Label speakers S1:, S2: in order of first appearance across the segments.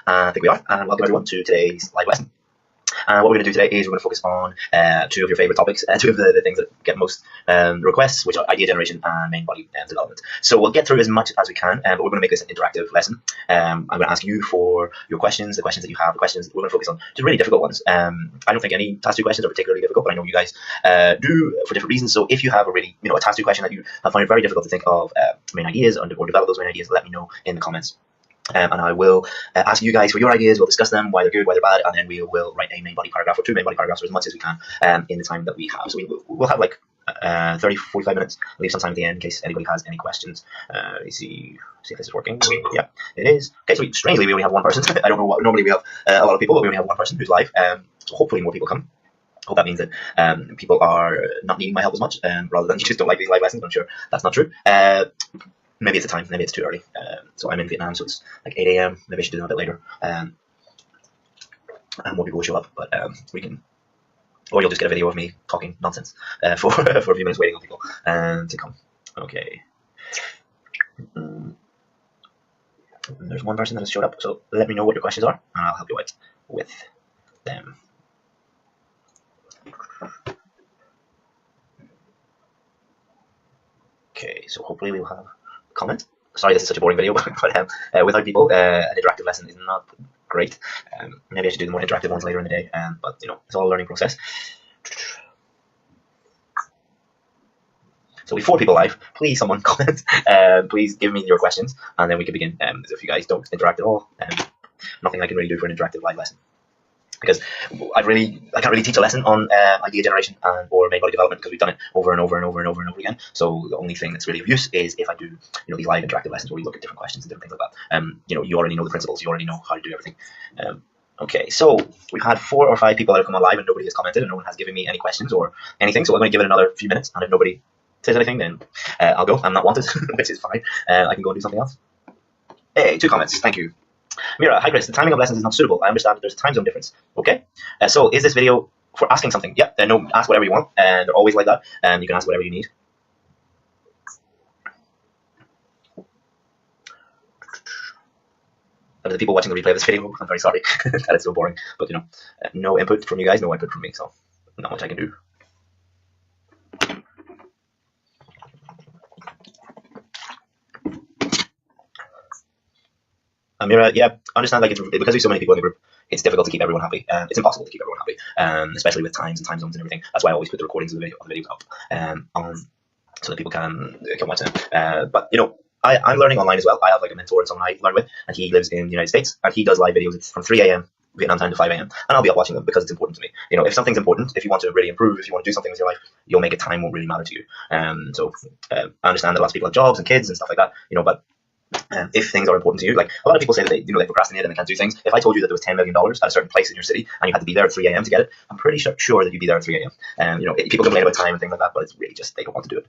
S1: I think we are, and welcome everyone to today's live lesson. What we're going to do today is we're going to focus on two of your favorite topics, two of the things that get most requests, which are idea generation and main body development. So we'll get through as much as we can, but we're going to make this an interactive lesson. I'm going to ask you for your questions, the questions that you have, the questions that we're going to focus on, just really difficult ones. I don't think any task 2 questions are particularly difficult, but I know you guys do for different reasons. So if you have a really, a task 2 question that you have found it very difficult to think of main ideas or develop those main ideas, let me know in the comments. And I will ask you guys for your ideas. We'll discuss them, why they're good, why they're bad, and then we will write a main body paragraph or 2 main body paragraphs or as much as we can in the time that we have. So we'll have like 30, 45 minutes. I'll leave some time at the end in case anybody has any questions. Let me see if this is working. Yeah, it is. Okay, so strangely, we only have one person. I don't know what. Normally we have a lot of people, but we only have one person who's live. So hopefully more people come. Hope that means that people are not needing my help as much, rather than you just don't like these live lessons. I'm sure that's not true. Maybe it's the time. Maybe it's too early. So I'm in Vietnam, so it's like 8 a.m. Maybe I should do them a bit later. And more people will show up, but we can. Or you'll just get a video of me talking nonsense for a few minutes, waiting on people to come. Okay. There's one person that has showed up, so let me know what your questions are, and I'll help you out with them. Okay, so hopefully we'll have a comment. Sorry, this is such a boring video, but without people, an interactive lesson is not great. Maybe I should do the more interactive ones later in the day, but it's all a learning process. So we have 4 people live. Please, someone comment. Please give me your questions, and then we can begin. If you guys don't interact at all, nothing I can really do for an interactive live lesson. Because I can't really teach a lesson on idea generation or main body development because we've done it over and over and over and over and over again. So the only thing that's really of use is if I do these live interactive lessons where we look at different questions and different things like that. You already know the principles, you already know how to do everything. Okay, so we've had 4 or 5 people that have come on live and nobody has commented and no one has given me any questions or anything. So I'm going to give it another few minutes, and if nobody says anything, then I'll go. I'm not wanted, which is fine. I can go and do something else. Hey, 2 comments. Thank you. Mira, hi Chris, the timing of lessons is not suitable. I understand that there's a time zone difference. Okay, so is this video for asking something? Yeah, no, ask whatever you want, and they're always like that. You can ask whatever you need. And the people watching the replay of this video, I'm very sorry that it's so boring, but no input from you guys, no input from me, so not much I can do. Mira, yeah, understand like because there's so many people in the group, it's difficult to keep everyone happy. It's impossible to keep everyone happy, especially with times and time zones and everything. That's why I always put the recordings of the videos up on so that people can watch them. But I'm learning online as well. I have like a mentor and someone I learn with, and he lives in the United States, and he does live videos. It's from 3 a.m. Vietnam time to 5 a.m. and I'll be up watching them because it's important to me. If something's important, if you want to really improve, if you want to do something with your life, you'll make it. Time won't really matter to you. So I understand that lots of people have jobs and kids and stuff like that. But if things are important to you, like a lot of people say that they procrastinate and they can't do things. If I told you that there was $10 million at a certain place in your city and you had to be there at 3 a.m. to get it, I'm pretty sure that you'd be there at 3 a.m. People complain about time and things like that, but it's really just they don't want to do it.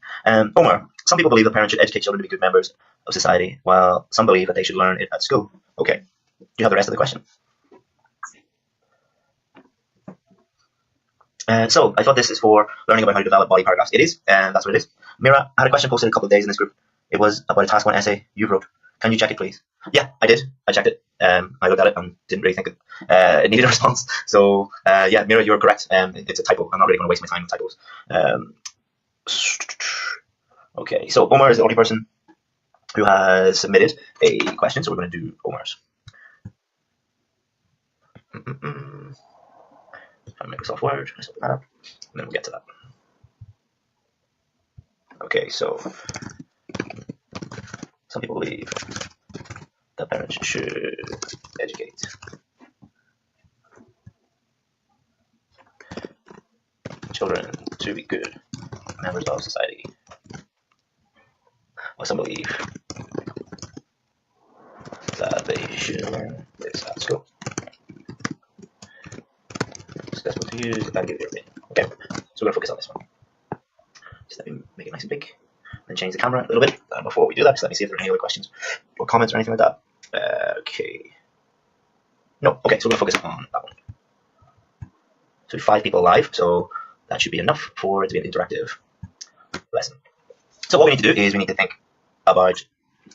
S1: Omar, some people believe that parents should educate children to be good members of society, while some believe that they should learn it at school. Okay, do you have the rest of the question? So I thought this is for learning about how to develop body paragraphs. It is, and that's what it is. Mira, I had a question posted a couple of days in this group. It was about a task 1 essay you wrote. Can you check it, please? Yeah, I did. I checked it. I looked at it and didn't really think it needed a response. So yeah, Mira, you're correct. It's a typo. I'm not really going to waste my time with typos. Okay, so Omar is the only person who has submitted a question, so we're going to do Omar's. Microsoft Word, let's open that up, and then we'll get to that. Okay, so some people believe that parents should educate children to be good members of society, while some believe that they should learn this at school. Successful to use, and give their opinion. Okay, so we're going to focus on this one. Just let me make it nice and big, and change the camera a little bit. Before we do that, just let me see if there are any other questions or comments or anything like that. Okay. No, okay, so we're going to focus on that one. So 5 people live, so that should be enough for it to be an interactive lesson. So what we need to do is we need to think about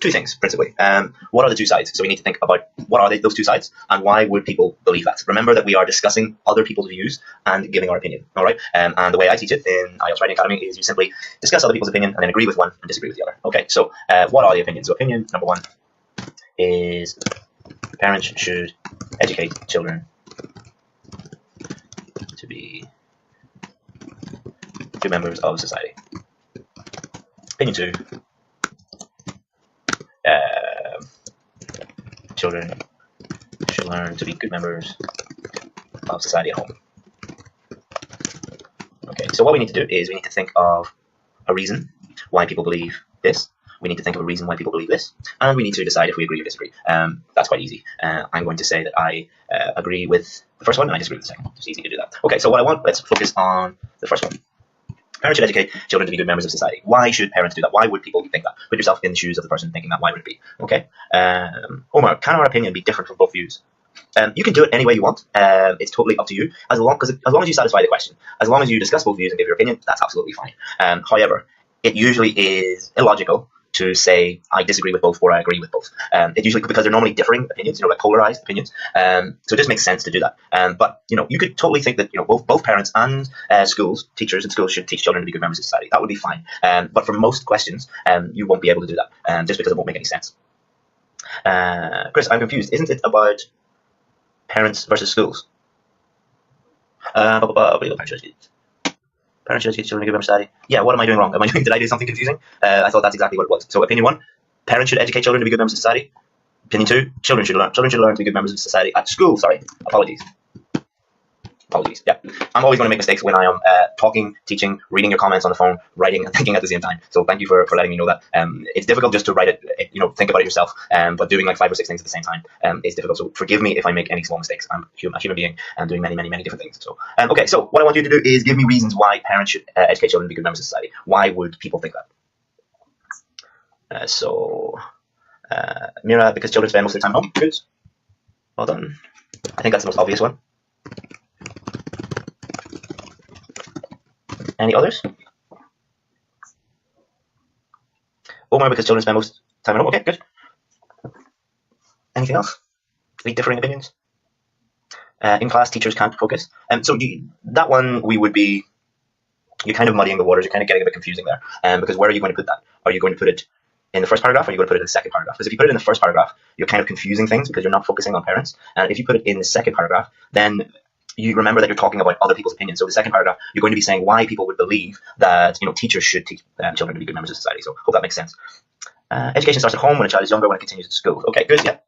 S1: two things principally. What are the two sides? So we need to think about what are those two sides, and why would people believe that? Remember that we are discussing other people's views and giving our opinion. All right. And the way I teach it in IELTS Writing Academy is you simply discuss other people's opinion and then agree with one and disagree with the other. Okay. So what are the opinions? So opinion number one is parents should educate children to be good members of society. Opinion two, children should learn to be good members of society at home. Okay, so what we need to do is we need to think of a reason why people believe this. We need to think of a reason why people believe this, and we need to decide if we agree or disagree. That's quite easy. I'm going to say that I agree with the first one and I disagree with the second. It's easy to do that. Okay, so let's focus on the first one. Parents should educate children to be good members of society. Why should parents do that? Why would people think that? Put yourself in the shoes of the person thinking that. Why would it be? Okay. Omar, can our opinion be different from both views? You can do it any way you want. It's totally up to you. As long as you satisfy the question, as long as you discuss both views and give your opinion, that's absolutely fine. However, it usually is illogical to say I disagree with both or I agree with both. It usually, because they're normally differing opinions, like polarized opinions. So it just makes sense to do that. But you could totally think that both parents and teachers in schools should teach children to be good members of society. That would be fine. But for most questions, you won't be able to do that, just because it won't make any sense. Chris, I'm confused. Isn't it about parents versus schools? Parents should educate children to be good members of society. Yeah, what am I doing wrong? Did I do something confusing? I thought that's exactly what it was. So opinion one, parents should educate children to be good members of society. Opinion two, children should learn to be good members of society at school. Sorry, apologies. Yeah, I'm always going to make mistakes when I am talking, teaching, reading your comments on the phone, writing, and thinking at the same time. So thank you for letting me know that. It's difficult just to write it, think about it yourself. But doing like 5 or 6 things at the same time is difficult. So forgive me if I make any small mistakes. I'm a human being and doing many, many, many different things. So okay. So what I want you to do is give me reasons why parents should educate children to be good members of society. Why would people think that? Mira, because children spend most of their time home. Good. Well done. I think that's the most obvious one. Any others? Omar, because children spend most time at home. Okay, good. Anything else? Any differing opinions? In class, teachers can't focus. That one, you're kind of muddying the waters. You're kind of getting a bit confusing there. Because where are you going to put that? Are you going to put it in the first paragraph, or are you going to put it in the second paragraph? Because if you put it in the first paragraph, you're kind of confusing things because you're not focusing on parents. And if you put it in the second paragraph, then you remember that you're talking about other people's opinions. So the second paragraph, you're going to be saying why people would believe that teachers should teach children to be good members of society. So hope that makes sense. Education starts at home when a child is younger, when it continues in school. Okay, good. Yeah.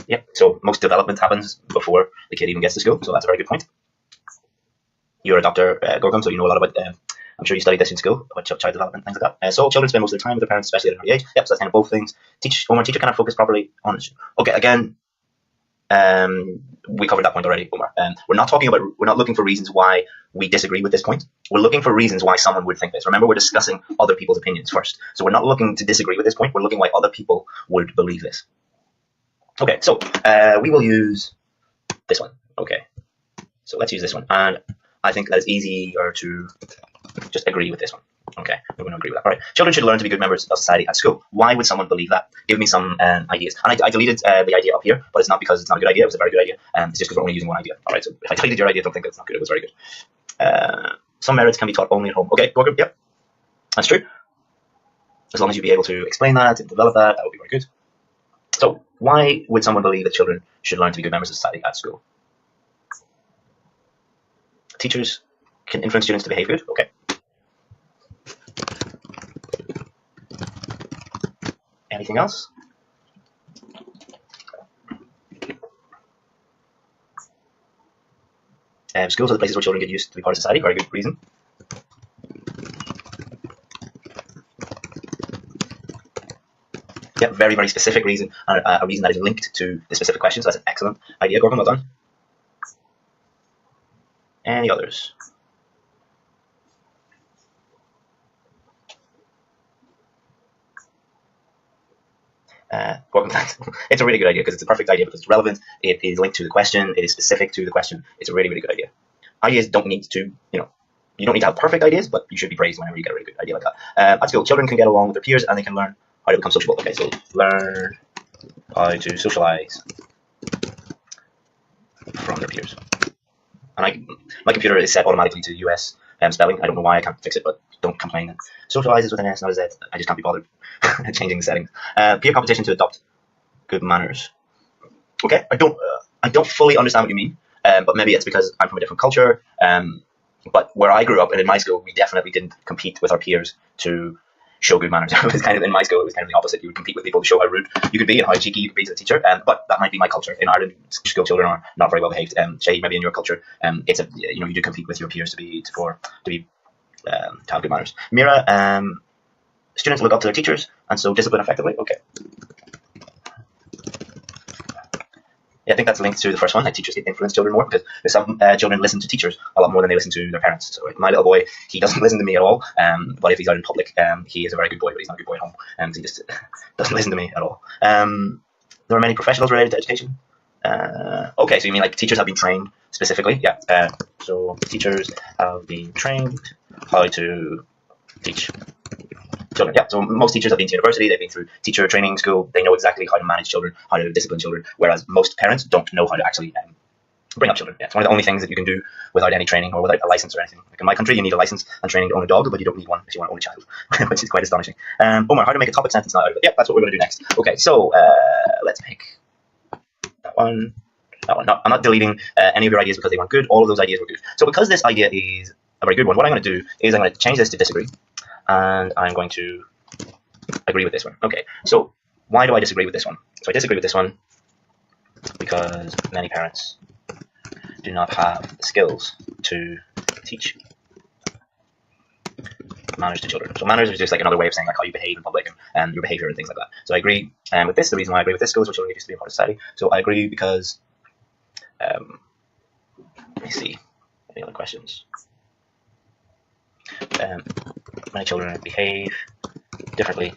S1: Yeah. So most development happens before the kid even gets to school. So that's a very good point. You're a doctor, Gorgon, so you know a lot about. I'm sure you studied this in school about child development, things like that. So children spend most of their time with their parents, especially at an early age. Yep, so that's kind of both things. Omar, teacher cannot focus properly on it. Okay, again, we covered that point already, Omar. We're not looking for reasons why we disagree with this point. We're looking for reasons why someone would think this. Remember, we're discussing other people's opinions first. So we're not looking to disagree with this point. We're looking why other people would believe this. Okay, so we will use this one. Okay, so let's use this one. And I think that it's easier to just agree with this one. Okay, we're going to agree with that. All right. Children should learn to be good members of society at school. Why would someone believe that? Give me some ideas. And I deleted the idea up here, but it's not because it's not a good idea. It was a very good idea. It's just because we're only using one idea. All right. So if I deleted your idea, don't think that it's not good. It was very good. Some merits can be taught only at home. Okay, Gorgon. Yep, that's true. As long as you be able to explain that and develop that, that would be very good. So why would someone believe that children should learn to be good members of society at school? Teachers can influence students to behave good. Okay. Anything else? Schools are the places where children get used to be part of society. Very good reason. Yeah, very, very specific reason, and a reason that is linked to the specific question. So that's an excellent idea, Gorgon. Well done. Any others? Gorgon, thanks. It's a really good idea because it's a perfect idea because it's relevant. It is linked to the question. It is specific to the question. It's a really, really good idea. Ideas don't need to, You don't need to have perfect ideas, but you should be praised whenever you get a really good idea like that. At school, children can get along with their peers and they can learn how to become sociable. Okay, so learn how to socialize from their peers. And my computer is set automatically to US spelling. I don't know why I can't fix it, but don't complain. Socialize is with an S, not a Z. I just can't be bothered changing the settings. Peer competition to adopt good manners. Okay, I don't fully understand what you mean, but maybe it's because I'm from a different culture. But where I grew up and in my school, we definitely didn't compete with our peers to show good manners. It was kind of, in my school, it was kind of the opposite. You would compete with people to show how rude you could be and how cheeky you could be to the teacher. But that might be my culture. In Ireland, school children are not very well behaved. Shay, maybe in your culture, you do compete with your peers to have good manners. Mira, students look up to their teachers and so discipline effectively. Okay. Yeah, I think that's linked to the first one. Like teachers influence children more because there's some children listen to teachers a lot more than they listen to their parents. So like, my little boy, he doesn't listen to me at all. But if he's out in public, he is a very good boy, but he's not a good boy at home. So he just doesn't listen to me at all. There are many professionals related to education. Okay, so you mean like teachers have been trained specifically? Yeah. So teachers have been trained how to teach children. Yeah, so most teachers have been to university, they've been through teacher training school, they know exactly how to manage children, how to discipline children, whereas most parents don't know how to actually bring up children. Yeah, it's one of the only things that you can do without any training or without a license or anything. Like in my country, you need a license and training to own a dog, but you don't need one if you want to own a child, which is quite astonishing. Omar, how to make a topic sentence now out of it? Yeah, that's what we're going to do next. Okay, so let's pick that one. That one. No, I'm not deleting any of your ideas because they weren't good. All of those ideas were good. So because this idea is a very good one, what I'm going to do is I'm going to change this to disagree. And I'm going to agree with this one. Okay, so why do I disagree with this one? So I disagree with this one because many parents do not have the skills to teach manners to children. So manners is just like another way of saying like how you behave in public and your behavior and things like that. So I agree with this. The reason why I agree with this goes for children used to be a part of society. So I agree because let me see. Any other questions? Many children behave differently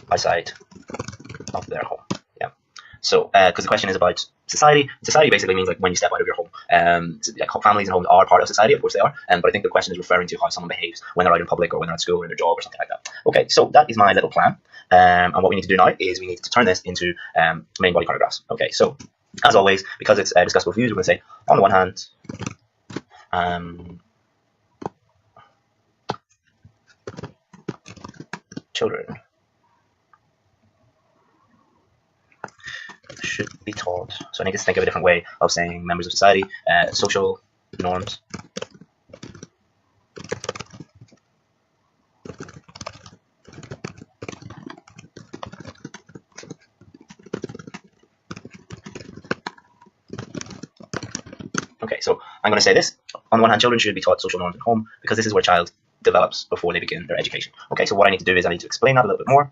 S1: outside of their home. Yeah. So, because the question is about society. Society basically means like when you step out of your home. So, like, families and homes are part of society, of course they are. But I think the question is referring to how someone behaves when they're out in public or when they're at school or in their job or something like that. Okay, so that is my little plan. And what we need to do now is we need to turn this into main body paragraphs. Okay, so as always, because it's discussable views, we're going to say on the one hand. Children should be taught. So I need to think of a different way of saying members of society, social norms. Okay, so I'm going to say this. On the one hand, children should be taught social norms at home because this is where a child develops before they begin their education. Okay, so what I need to do is I need to explain that a little bit more.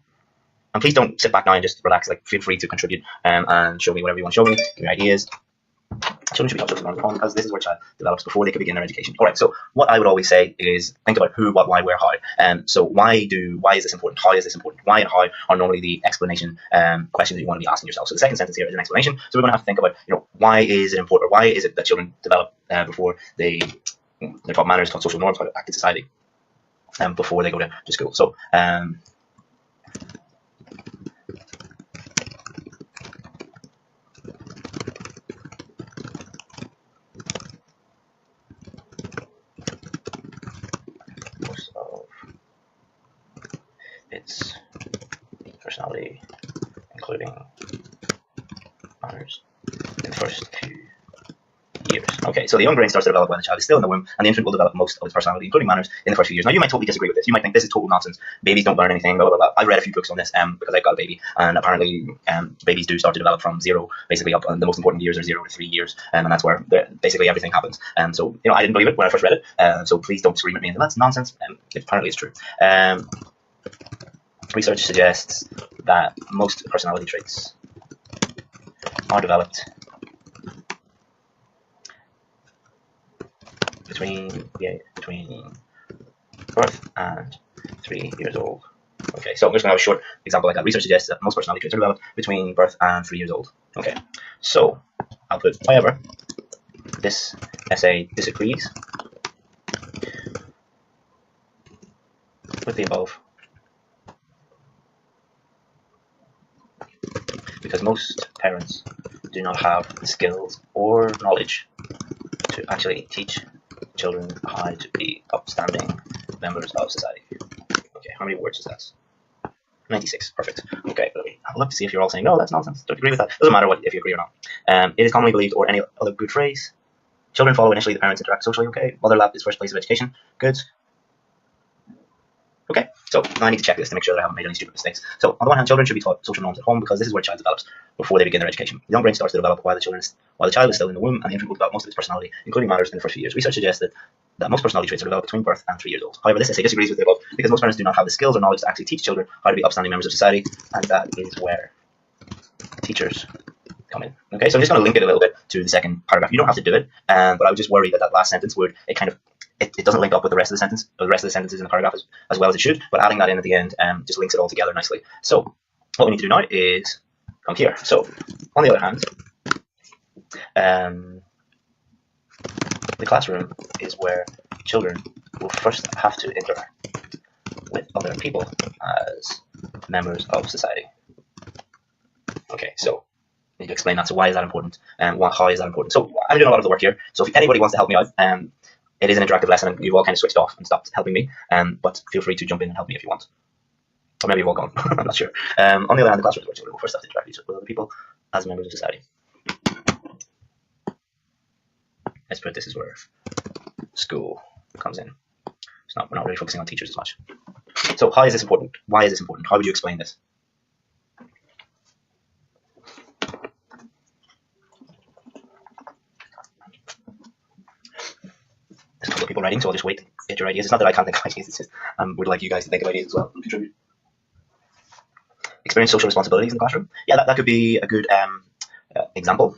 S1: And please don't sit back now and just relax. Like, feel free to contribute and show me whatever you want to show me, give me ideas. Children should be taught social norms at home because this is where a child develops before they can begin their education. All right, so what I would always say is think about who, what, why, where, how. So why is this important? How is this important? Why and how are normally the explanation questions that you want to be asking yourself. So the second sentence here is an explanation. So we're going to have to think about, why is it important? Or why is it that children develop before they're taught manners, taught social norms, how to act in society before they go to school. So most of its personality, including manners, in the first few years. Okay, so the young brain starts to develop when the child is still in the womb, and the infant will develop most of its personality, including manners, in the first few years. Now, you might totally disagree with this. You might think this is total nonsense. Babies don't learn anything, blah, blah, blah. I've read a few books on this because I've got a baby, and apparently babies do start to develop from 0, basically up. The most important years are 0 to 3 years, and that's where basically everything happens. So, I didn't believe it when I first read it, so please don't scream at me and that's nonsense. Apparently it's true. Research suggests that most personality traits are developed between birth and 3 years old. Okay, so I'm just going to have a short example like that. Research suggests that most personality traits are developed between birth and 3 years old. Okay, so I'll put, however, this essay disagrees with the above because most parents do not have the skills or knowledge to actually teach children how to be upstanding members of society. Okay, how many words is that? 96, perfect. Okay, I'd love to see if you're all saying, no, that's nonsense, don't agree with that. Doesn't matter if you agree or not. It is commonly believed, or any other good phrase, children follow initially, the parents interact socially. Okay, mother lab is first place of education. Good. Okay, so now I need to check this to make sure that I haven't made any stupid mistakes. So on the one hand, children should be taught social norms at home because this is where a child develops before they begin their education. The young brain starts to develop while the child is still in the womb, and the infant will develop most of its personality, including manners, in the first few years. Research suggests that most personality traits are developed between birth and 3 years old. However, this essay disagrees with the above because most parents do not have the skills or knowledge to actually teach children how to be upstanding members of society, and that is where teachers come in. Okay, so I'm just going to link it a little bit to the second paragraph. You don't have to do it, but I would just worry that last sentence would it doesn't link up with the rest of the sentence, or the rest of the sentences in the paragraph as well as it should. But adding that in at the end just links it all together nicely. So what we need to do now is come here. So on the other hand, the classroom is where children will first have to interact with other people as members of society. Okay, so I need to explain that. So why is that important? And how is that important? So I'm doing a lot of the work here. So if anybody wants to help me out, it is an interactive lesson, and you've all kind of switched off and stopped helping me. But feel free to jump in and help me if you want. Or maybe you've all gone. I'm not sure. On the other hand, the classroom is where children will first have to interact with other people as members of society. Let's put this is where school comes in. We're not really focusing on teachers as much. So how is this important? Why is this important? How would you explain this? There's a couple of people writing, so I'll just wait to get your ideas. It's not that I can't think of ideas, it's just I would like you guys to think of ideas as well and contribute. Experience social responsibilities in the classroom. Yeah, that could be a good example.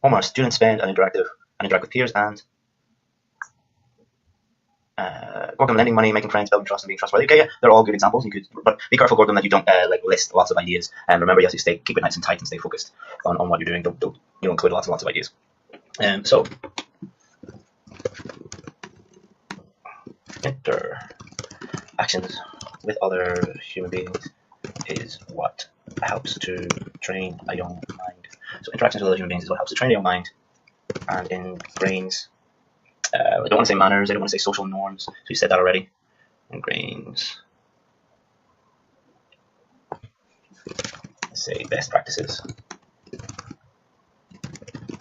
S1: Homework. Students spend and interact with peers and work on lending money, making friends, building trust, and being trustworthy. Okay, yeah, they're all good examples. You could, but be careful, Gordon, that you don't list lots of ideas. And remember, you have to keep it nice and tight and stay focused on what you're doing. Don't include lots and lots of ideas. So interactions with other human beings is what helps to train a young mind. So interactions with other human beings is what helps to train a young mind and ingrains. I don't want to say manners, I don't want to say social norms, so you said that already. Ingrains, let's say best practices,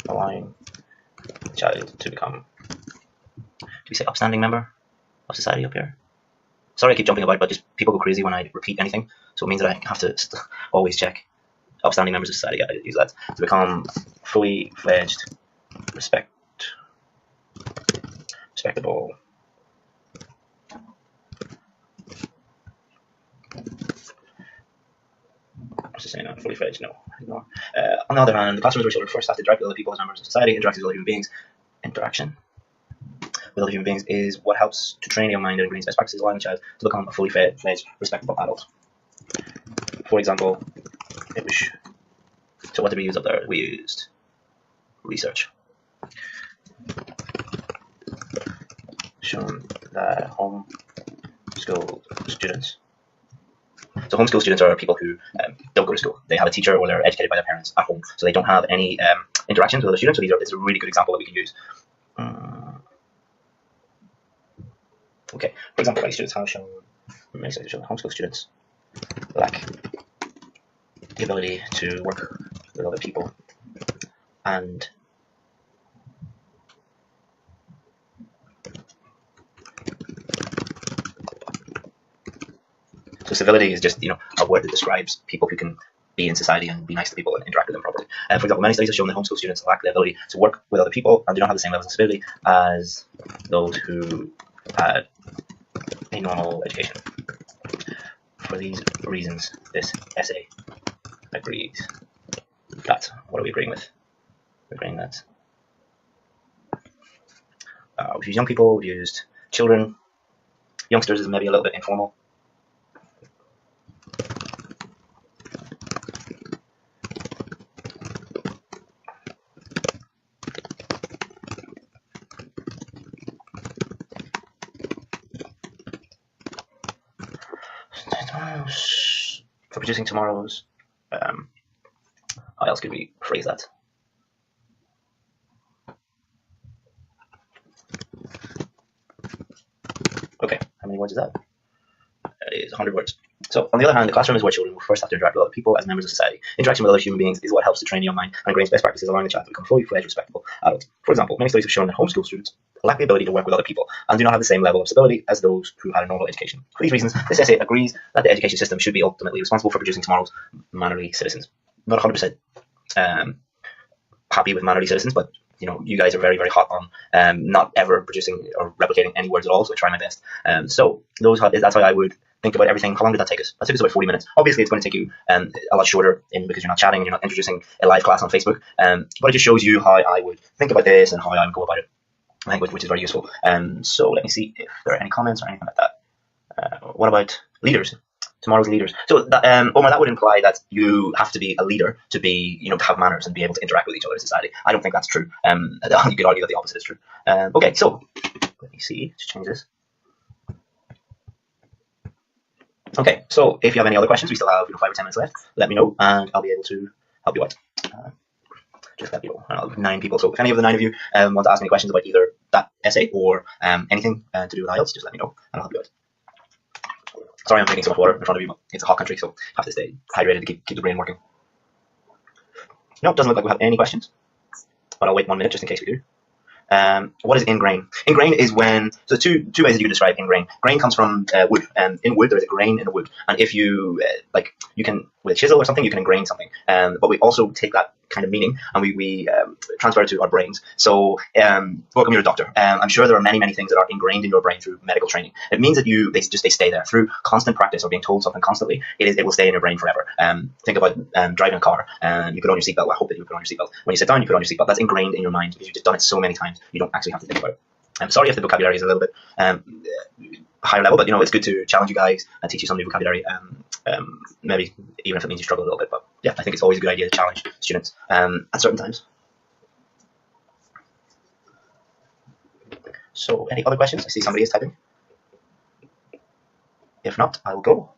S1: allowing the child to become, do we say upstanding member of society up here? Sorry I keep jumping about, but just people go crazy when I repeat anything, so it means that I have to always check. Upstanding members of society, I use that. To become fully fledged, respectable, what's it saying now? Fully fledged? No. Ignore. On the other hand, the classrooms where children first have to interact with other people as members of society. Interaction with other human beings. Interaction with other human beings is what helps to train your mind and ingrains best practices, allowing a child to become a fully fledged, respectable adult. For example, so what did we use up there? We used research. Shown that homeschool students. So homeschool students are people who don't go to school. They have a teacher or they're educated by their parents at home. So they don't have any interactions with other students. So it's a really good example that we can use. Okay, for example, many students have shown homeschool students lack the ability to work with other people and so civility is just a word that describes people who can be in society and be nice to people and interact with them properly. For example, many studies have shown that homeschool students lack the ability to work with other people and do not have the same levels of civility as those who had a normal education. For these reasons, this essay agrees that, what are we agreeing with? We're agreeing that we've used young people, we've used children, youngsters is maybe a little bit informal. For producing tomorrow's, how else could we phrase that? Okay, how many words is that? It is 100 words. So, on the other hand, the classroom is where children will first have to interact with other people as members of society. Interaction with other human beings is what helps to train the young mind and ingrains best practices, allowing the child to become fully fledged, respectable adults. For example, many studies have shown that homeschool students lack the ability to work with other people and do not have the same level of stability as those who had a normal education. For these reasons, this essay agrees that the education system should be ultimately responsible for producing tomorrow's mannerly citizens. Not 100% happy with mannerly citizens, but you guys are very, very hot on not ever producing or replicating any words at all, so I try my best. So that's how I would think about everything. How long did that take us? That took us about 40 minutes. Obviously, it's going to take you a lot shorter because you're not chatting and you're not introducing a live class on Facebook, but it just shows you how I would think about this and how I would go about it, I think, which is very useful. So let me see if there are any comments or anything like that. What about leaders? Tomorrow's leaders. So that, Omar, that would imply that you have to be a leader to be, to have manners and be able to interact with each other in society. I don't think that's true. You could argue that the opposite is true. Okay, so let me see. Let's change this. Okay, so if you have any other questions, we still have 5 or 10 minutes left. Let me know, and I'll be able to help you out. Just let me know. 9 people. So if any of the 9 of you want to ask me questions about either that essay or anything to do with IELTS, just let me know, and I'll help you out. Sorry, I'm drinking so much water in front of you, but it's a hot country, so I have to stay hydrated to keep the brain working. No, it doesn't look like we have any questions, but I'll wait 1 minute just in case we do. What is ingrain? Ingrain is when, so two ways that you can describe ingrain. Grain comes from wood, and in wood there is a grain in the wood, and if you you can, with a chisel or something, you can ingrain something, but we also take that kind of meaning and we transfer it to our brains. So welcome, you're a doctor. I'm sure there are many things that are ingrained in your brain through medical training. It means that they stay there through constant practice or being told something constantly. It will stay in your brain forever. Think about driving a car, you put on your seatbelt. I hope that you put on your seatbelt. When you sit down, you put on your seatbelt. That's ingrained in your mind because you've just done it so many times you don't actually have to think about it. I'm sorry if the vocabulary is a little bit higher level, but it's good to challenge you guys and teach you some new vocabulary. Maybe even if it means you struggle a little bit, but yeah, I think it's always a good idea to challenge students at certain times. So, any other questions? I see somebody is typing. If not, I will go.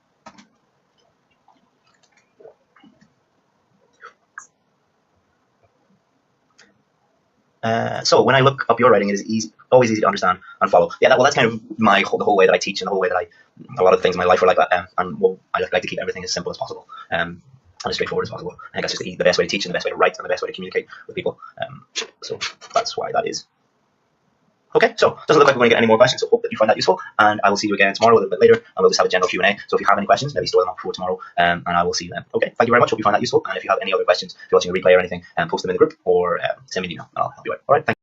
S1: So when I look up your writing, it is always easy to understand and follow. Yeah, that's kind of the whole way that I teach and the whole way that a lot of things in my life are like that. And I like to keep everything as simple as possible and as straightforward as possible. I think that's just the best way to teach and the best way to write and the best way to communicate with people. So that's why that is. Okay, so it doesn't look like we're going to get any more questions, so hope that you find that useful, and I will see you again tomorrow a little bit later, and we'll just have a general Q&A. So if you have any questions, maybe store them up before tomorrow, and I will see you then. Okay, thank you very much, hope you find that useful, and if you have any other questions, if you're watching a replay or anything, post them in the group, or send me an email, and I'll help you out. Alright, thank you.